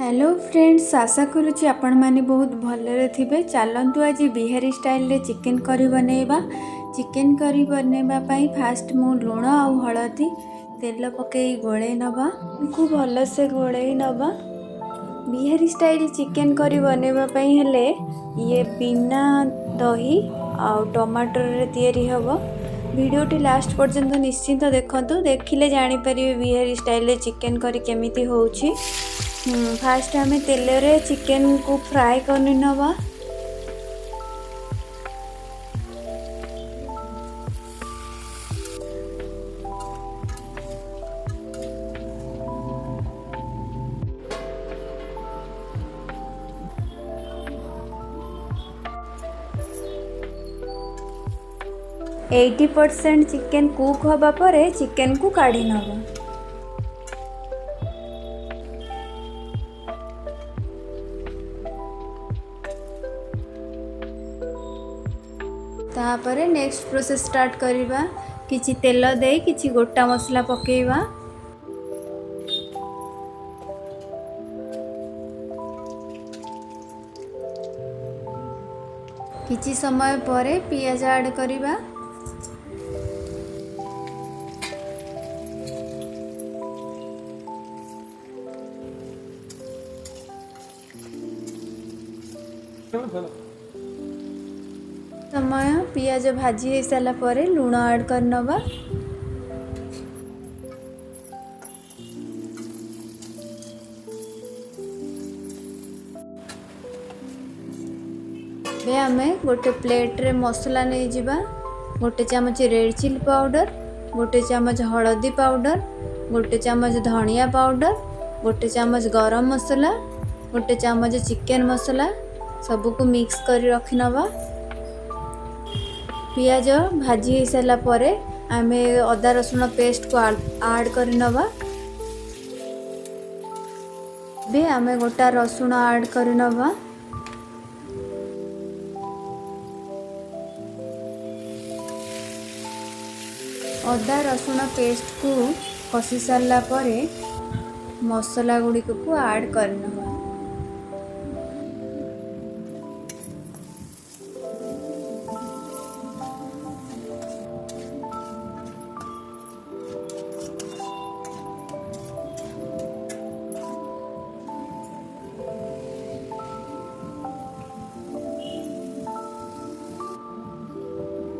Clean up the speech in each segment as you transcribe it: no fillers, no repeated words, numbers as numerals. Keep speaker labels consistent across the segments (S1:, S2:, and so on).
S1: Hello friends, आशा करुँच आपण मैंने बहुत भलरे थे। चलतु आज बिहारी स्टाइल रे चिकेन करी बनैबा। चिकेन करी बनैबा फास्ट मु लुण आ हलदी तेल पकई गोले नबा को भल से गोले नबा। बिहारी स्टाइल चिकेन करी बनैबा हेले ये बिना दही आ टमाटर रे तैयारी हबो। वीडियोटी लास्ट पर्यंत निश्चिंत देखंतु, देखिले जानि परिबे बिहारी स्टाइल रे चिकेन करी केमिति होउछि। फास्ट आम तेल रे चिकेन को फ्राए करनी नवा। एटी % चिकेन कुक होबा परे चिकेन को काढ़ी नवा। तापर नेक्स्ट प्रोसेस स्टार्ट करिबा। किछि तेल दे किछि गोटा मसला पकेइबा। किछि समय परे पियाज ऐड करिबा। समय पियाज भाजी हो सारा पर लुण ऐड कर नवा। आम गोटे प्लेट रे मसला नहीं जिबा। गोटे चामच रेड चिली पाउडर, गोटे चामच हलदी पाउडर, गोटे चामच धनिया पाउडर, गोटे चामच गरम मसला, गोटे चामच चिकेन मसला सबको मिक्स कर रखी नवा। पियाज भाजी हो सारा पर आम अदा रसुण पेस्ट को ऐड कर नवा। बे आम गोटा रसुण ऐड कर नवा। अदा रसुण पेस्ट को कषि सारा पर मसला गुड़िक को ऐड कर नवा।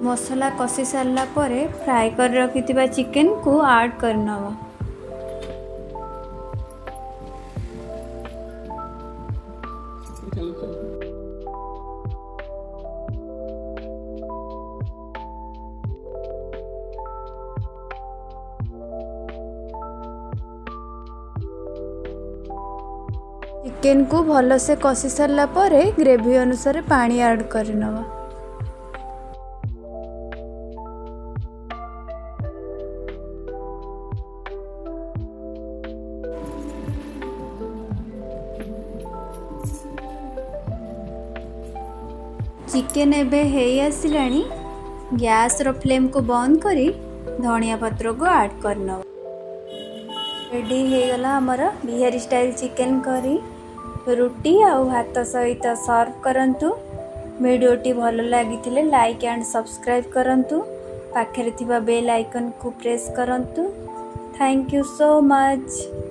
S1: मसला कषि सारा पर फ्राए कर रखिथिबा चिकेन को ऐड कर नवा। चिकेन को भल से कषि सारा पर ग्रेवी अनुसार पानी ऐड कर नवा। चिकेन एबे हेई आसिलानी। गैस रो फ्लेम को बंद करी धनिया पत्र को ऐड करना। रेडी हो गला हमर बिहारी स्टाइल चिकेन करी। रुटी आ भात सहित सर्व करंतु। वीडियोटी भल लागिथिले लाइक एंड सब्सक्राइब करंतु। पाखरे थिबा बेल आइकन को प्रेस करंतु। Thank you so much.